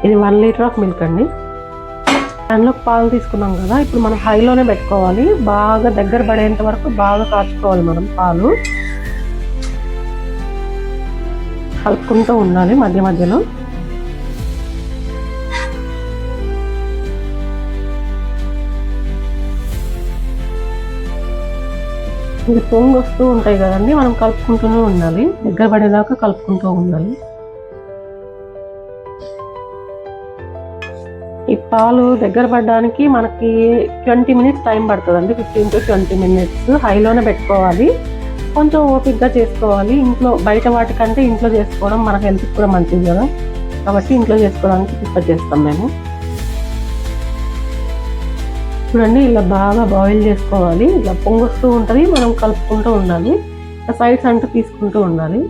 ఇది 1 litre of milk అండి. దానిలో పాలు తీసుకున్నాం కదా, ఇప్పుడు మనం హైలోనే పెట్టుకోవాలి. బాగా దగ్గర పడేంత వరకు బాగా కాచుకోవాలి మనం పాలు. కలుపుకుంటూ ఉండాలి మధ్య మధ్యలో. ఇది పొంగు వస్తూ ఉంటాయి కదండి, మనం కలుపుకుంటూనే ఉండాలి. దగ్గర పడేదాకా కలుపుకుంటూ ఉండాలి. ఈ పాలు దగ్గర పడడానికి మనకి 20 మినిట్స్ టైం పడుతుందండి. 15 to 20 మినిట్స్ హైలోనే పెట్టుకోవాలి. కొంచెం ఓపిక్గా చేసుకోవాలి. ఇంట్లో బయట వాటికంటే ఇంట్లో చేసుకోవడం మన హెల్త్కి కూడా మంచిది కదా, కాబట్టి ఇంట్లో చేసుకోవడానికి ప్రిఫర్ చేస్తాం మేము. చూడండి, ఇలా బాగా బాయిల్ చేసుకోవాలి. ఇలా పొంగొస్తూ ఉంటుంది, మనం కలుపుకుంటూ ఉండాలి. సైడ్స్ అంటూ తీసుకుంటూ ఉండాలి.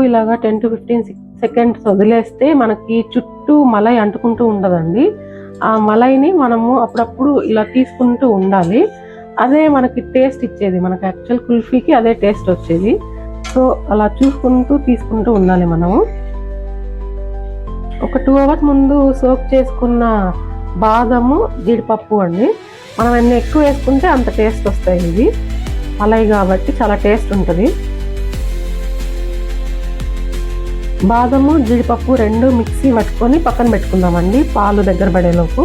ఇలాగా 10 to 15 సెకండ్స్ వదిలేస్తే మనకి చుట్టూ మలై అంటుకుంటూ ఉండదండి. ఆ మలైని మనము అప్పుడప్పుడు ఇలా తీసుకుంటూ ఉండాలి. అదే మనకి టేస్ట్ ఇచ్చేది. మనకి యాక్చువల్ కుల్ఫీకి అదే టేస్ట్ వచ్చేది. సో అలా చూసుకుంటూ తీసుకుంటూ ఉండాలి మనము. ఒక 2 hours ముందు సోక్ చేసుకున్న బాదము, జీడిపప్పు అండి. మనం ఎన్ని ఎక్కువ వేసుకుంటే అంత టేస్ట్ వస్తాయి. ఇవి మలై కాబట్టి చాలా టేస్ట్ ఉంటుంది. బాదము, జీడిపప్పు 2 మిక్సీ పట్టుకొని పక్కన పెట్టుకుందామండి పాలు దగ్గర పడేలోపు.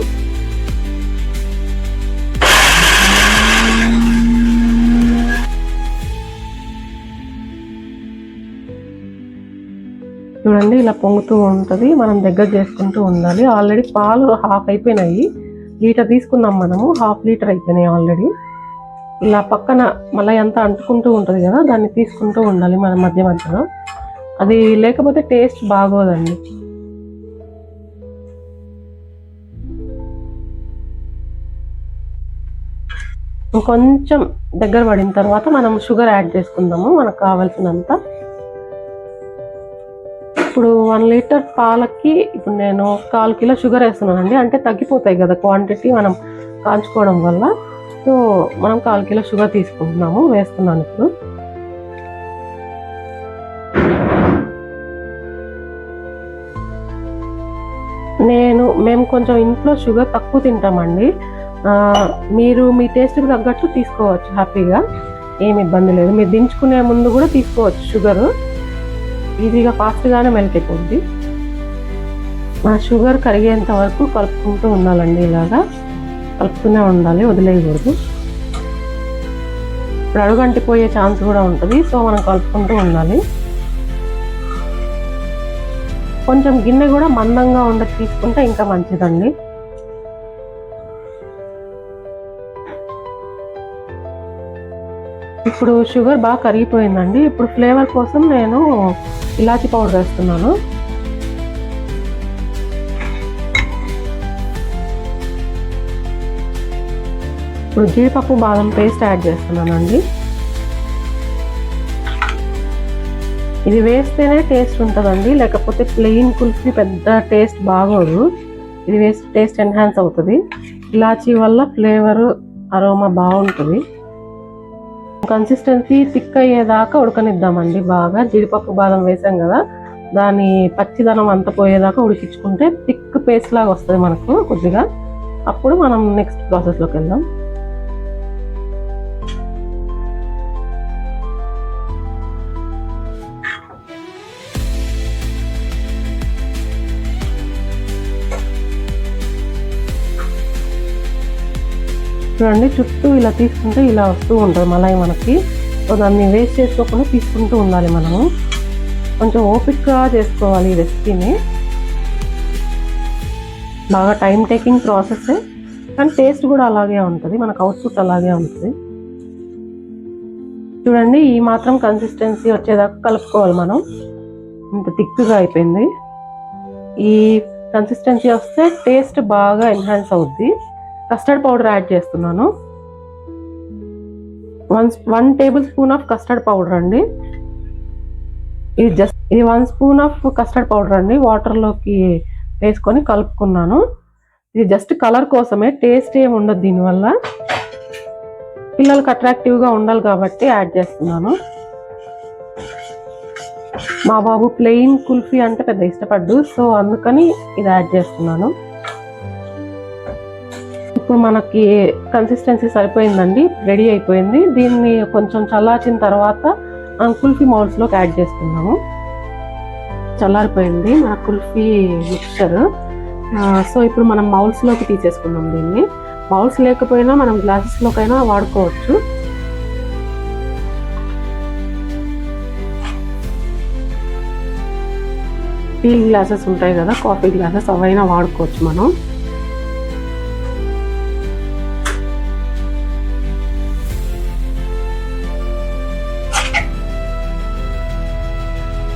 చూడండి, ఇలా పొంగుతూ ఉంటుంది, మనం దగ్గర చేసుకుంటూ ఉండాలి. ఆల్రెడీ పాలు హాఫ్ అయిపోయినాయి. లీటర్ తీసుకున్నాం మనము, హాఫ్ లీటర్ అయిపోయినాయి ఆల్రెడీ. ఇలా పక్కన మలై అంతా అంటుకుంటూ ఉంటుంది కదా, దాన్ని తీసుకుంటూ ఉండాలి మనం మధ్య మధ్యలో. అది లేకపోతే టేస్ట్ బాగోదండి. కొంచెం దగ్గర పడిన తర్వాత మనం షుగర్ యాడ్ చేసుకుందాము మనకు కావాల్సినంత. ఇప్పుడు 1 లీటర్ పాలకి ఇప్పుడు నేను 1/4 కిలో షుగర్ వేస్తున్నానండి. అంటే తగ్గిపోతాయి కదా క్వాంటిటీ మనం కాల్చుకోవడం వల్ల. సో మనం 1/4 కిలో షుగర్ తీసుకుంటున్నాము, వేస్తున్నాను ఇప్పుడు. మేము కొంచెం ఇంట్లో షుగర్ తక్కువ తింటామండి. మీరు మీ టేస్ట్కి తగ్గట్టు తీసుకోవచ్చు హ్యాపీగా, ఏమి ఇబ్బంది లేదు. మీరు దించుకునే ముందు కూడా తీసుకోవచ్చు షుగరు, ఈజీగా ఫాస్ట్గానే మెల్ట్ అయిపోద్ది. ఆ షుగర్ కరిగేంత వరకు కలుపుకుంటూ ఉండాలండి. ఇలాగా కలుపుతూనే ఉండాలి, వదిలేయకూడదు. ఇప్పుడు అడుగంటిపోయే ఛాన్స్ కూడా ఉంటుంది. సో మనం కలుపుకుంటూ ఉండాలి. కొంచెం గిన్నె కూడా మందంగా ఉండదు తీసుకుంటే ఇంకా మంచిదండి. ఇప్పుడు షుగర్ బాగా కరిగిపోయిందండి. ఇప్పుడు ఫ్లేవర్ కోసం నేను ఇలాచీ పౌడర్ వేస్తున్నాను. ఇప్పుడు జీడిపప్పు బాదం పేస్ట్ యాడ్ చేస్తున్నానండి. ఇది వేస్తేనే టేస్ట్ ఉంటుందండి, లేకపోతే ప్లెయిన్ కుల్ఫీ పెద్ద టేస్ట్ బాగోదు. ఇది వేస్తే టేస్ట్ ఎన్హాన్స్ అవుతుంది. ఇలాచీ వల్ల ఫ్లేవర్, అరోమా బాగుంటుంది. కన్సిస్టెన్సీ థిక్ అయ్యేదాకా ఉడకనిద్దామండి. బాగా జీడిపప్పు బాదం వేసాం కదా, దాని పచ్చిదనం అంత పోయేదాకా ఉడికించుకుంటే థిక్ పేస్ట్ లాగా వస్తుంది మనకు కొద్దిగా. అప్పుడు మనం నెక్స్ట్ ప్రాసెస్లోకి వెళ్దాం. చూడండి, చుట్టూ ఇలా తీసుకుంటే ఇలా వస్తూ ఉంటుంది మలై మనకి. సో దాన్ని వేస్ట్ చేసుకోకుండా తీసుకుంటూ ఉండాలి మనము. కొంచెం ఓపిక్గా చేసుకోవాలి ఈ రెసిపీని. బాగా టైం టేకింగ్ ప్రాసెస్, కానీ టేస్ట్ కూడా అలాగే ఉంటుంది, మనకు అవుట్పుట్ అలాగే ఉంటుంది. చూడండి, ఈ మాత్రం కన్సిస్టెన్సీ వచ్చేదాకా కలుపుకోవాలి మనం. ఇంత థిక్గా అయిపోయింది. ఈ కన్సిస్టెన్సీ వస్తే టేస్ట్ బాగా ఎన్హాన్స్ అవుద్ది. కస్టర్డ్ పౌడర్ యాడ్ చేస్తున్నాను. 1 table spoon of custard powder అండి. ఇది 1 స్పూన్ ఆఫ్ కస్టర్డ్ పౌడర్ అండి. వాటర్లోకి వేసుకొని కలుపుకున్నాను. ఇది జస్ట్ కలర్ కోసమే, టేస్ట్ ఏమి ఉండదు దీనివల్ల. పిల్లలకు అట్రాక్టివ్గా ఉండాలి కాబట్టి యాడ్ చేస్తున్నాను. మా బాబు ప్లెయిన్ కుల్ఫీ అంటే పెద్ద ఇష్టపడ్డు, సో అందుకని ఇది యాడ్ చేస్తున్నాను. ఇప్పుడు మనకి కన్సిస్టెన్సీ సరిపోయిందండి, రెడీ అయిపోయింది. దీన్ని కొంచెం చల్లార్చిన తర్వాత కుల్ఫీ మౌల్స్లోకి యాడ్ చేసుకున్నాము. చల్లారిపోయింది మన కుల్ఫీ మిక్చర్. సో ఇప్పుడు మనం మౌల్స్లోకి తీసేసుకున్నాం. దీన్ని మౌల్స్ లేకపోయినా మనం గ్లాసెస్లోకైనా వాడుకోవచ్చు. టీ గ్లాసెస్ ఉంటాయి కదా, కాఫీ గ్లాసెస్, అవైనా వాడుకోవచ్చు మనం.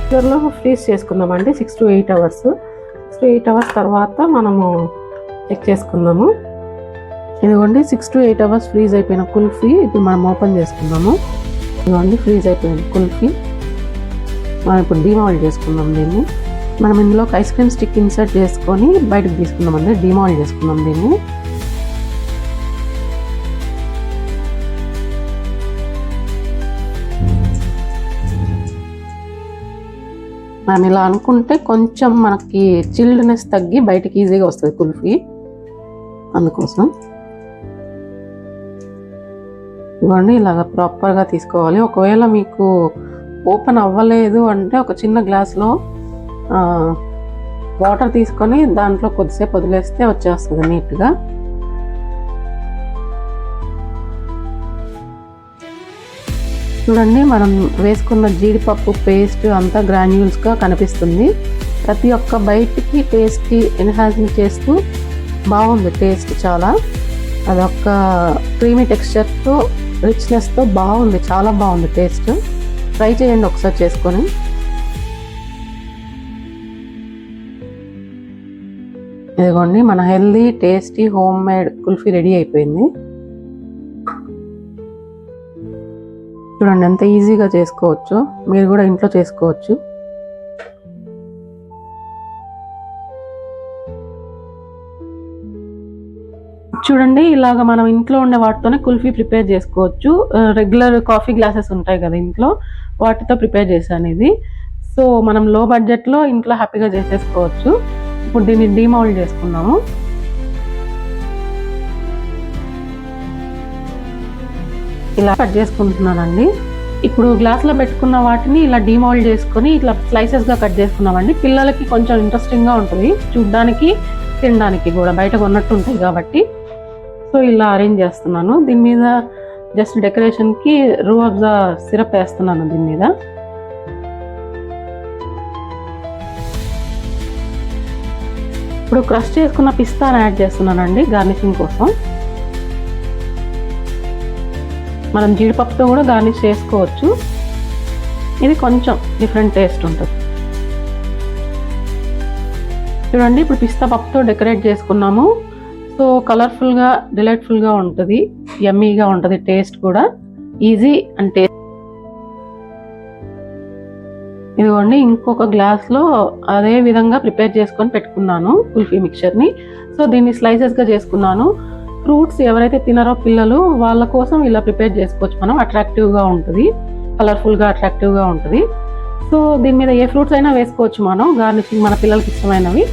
ఫ్రీజర్లో ఫ్రీజ్ చేసుకుందామండి 6 to 8 hours. 6 to 8 hours తర్వాత మనము చెక్ చేసుకుందాము. ఇదిగోండి 6 to 8 hours ఫ్రీజ్ అయిపోయిన కుల్ఫీ ఇప్పుడు మనం ఓపెన్ చేసుకుందాము. ఇదిగోండి ఫ్రీజ్ అయిపోయిన కుల్ఫీ. మనం ఇప్పుడు డీమాల్ట్ చేసుకుందాం దీన్ని. మనం ఇందులోకి ఐస్ క్రీమ్ స్టిక్ ఇన్సర్ట్ చేసుకొని బయటకు తీసుకుందామండి, డీమాల్ట్ చేసుకుందాం దీన్ని. మనం ఇలా అనుకుంటే కొంచెం మనకి చిల్డ్నెస్ తగ్గి బయటకి ఈజీగా వస్తుంది కుల్ఫీ, అందుకోసం. ఇవ్వండి ఇలాగ ప్రాపర్గా తీసుకోవాలి. ఒకవేళ మీకు ఓపెన్ అవ్వలేదు అంటే ఒక చిన్న గ్లాస్లో వాటర్ తీసుకొని దాంట్లో కొద్దిసేపు వదిలేస్తే వచ్చేస్తుంది నీట్గా. చూడండి మనం వేసుకున్న జీడిపప్పు పేస్ట్ అంతా గ్రాన్యూల్స్గా కనిపిస్తుంది. ప్రతి ఒక్క బయటికి టేస్ట్కి ఎన్హాన్సింగ్ చేస్తూ బాగుంది టేస్ట్ చాలా. అదొక క్రీమీ టెక్స్చర్తో రిచ్నెస్తో బాగుంది, చాలా బాగుంది టేస్ట్. ట్రై చేయండి ఒకసారి చేసుకొని. ఇదిగోండి మన healthy tasty home made kulfi ready అయిపోయింది. చూడండి ఎంత ఈజీగా చేసుకోవచ్చు, మీరు కూడా ఇంట్లో చేసుకోవచ్చు. చూడండి ఇలాగ మనం ఇంట్లో ఉండే వాటితోనే కుల్ఫీ ప్రిపేర్ చేసుకోవచ్చు. రెగ్యులర్ కాఫీ గ్లాసెస్ ఉంటాయి కదా ఇంట్లో, వాటితో ప్రిపేర్ చేశాను ఇది. సో మనం లో బడ్జెట్లో ఇంట్లో హ్యాపీగా చేసేసుకోవచ్చు. ఇప్పుడు దీన్ని డీమౌల్డ్ చేసుకున్నాము. ఇలా కట్ చేసుకుంటున్నానండి. ఇప్పుడు గ్లాస్లో పెట్టుకున్న వాటిని ఇలా డీమౌల్డ్ చేసుకొని ఇట్లా స్లైసెస్గా కట్ చేసుకున్నామండి. పిల్లలకి కొంచెం ఇంట్రెస్టింగ్గా ఉంటుంది చూడ్డానికి, తినడానికి కూడా, బయట కొన్నట్టు ఉంటాయి కాబట్టి. సో ఇలా అరేంజ్ చేస్తున్నాను. దీని మీద జస్ట్ డెకరేషన్కి రూహ్ అఫ్జా సిరప్ వేస్తున్నాను దీని మీద. ఇప్పుడు క్రష్ చేసుకున్న పిస్తాను యాడ్ చేస్తున్నానండి గార్నిషింగ్ కోసం. మనం జీడిపప్పుతో కూడా గార్నిష్ చేసుకోవచ్చు, ఇది కొంచెం డిఫరెంట్ టేస్ట్ ఉంటుంది. చూడండి ఇప్పుడు పిస్తా పప్పుతో డెకరేట్ చేసుకున్నాము. సో కలర్ఫుల్గా డిలైట్ఫుల్గా ఉంటుంది, యమ్మీగా ఉంటుంది, టేస్ట్ కూడా ఈజీ అండ్ టేస్ట్. ఇదిగోండి ఇంకొక గ్లాస్లో అదే విధంగా ప్రిపేర్ చేసుకొని పెట్టుకున్నాను కుల్ఫీ మిక్చర్ని. సో దీన్ని స్లైసెస్గా చేసుకున్నాను. ఫ్రూట్స్ ఎవరైతే తినారో పిల్లలు, వాళ్ళ కోసం ఇలా ప్రిపేర్ చేసుకోవచ్చు మనం. అట్రాక్టివ్గా ఉంటుంది, కలర్ఫుల్గా అట్రాక్టివ్గా ఉంటుంది. సో దీని మీద ఏ ఫ్రూట్స్ అయినా వేసుకోవచ్చు మనం గార్నిషింగ్, మన పిల్లలకి ఇష్టమైనవి.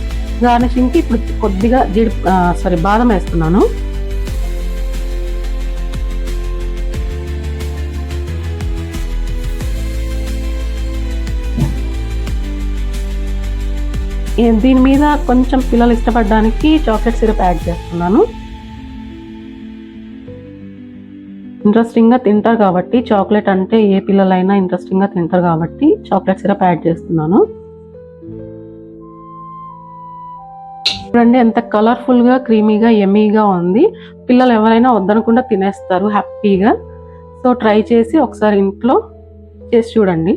గార్నిషింగ్కి ఇప్పుడు కొద్దిగా బాదం వేస్తున్నాను. దీని మీద కొంచెం పిల్లలు ఇష్టపడడానికి చాక్లెట్ సిరప్ యాడ్ చేస్తున్నాను. ఇంట్రెస్టింగ్గా తింటారు కాబట్టి, చాక్లెట్ అంటే ఏ పిల్లలైనా ఇంట్రెస్టింగ్గా తింటారు కాబట్టి చాక్లెట్ సిరప్ యాడ్ చేస్తున్నాను. చూడండి ఎంత కలర్ఫుల్గా, క్రీమీగా, యమ్మీగా ఉంది. పిల్లలు ఎవరైనా వద్దనకుండా తినేస్తారు హ్యాపీగా. సో ట్రై చేసి ఒకసారి ఇంట్లో చేసి చూడండి.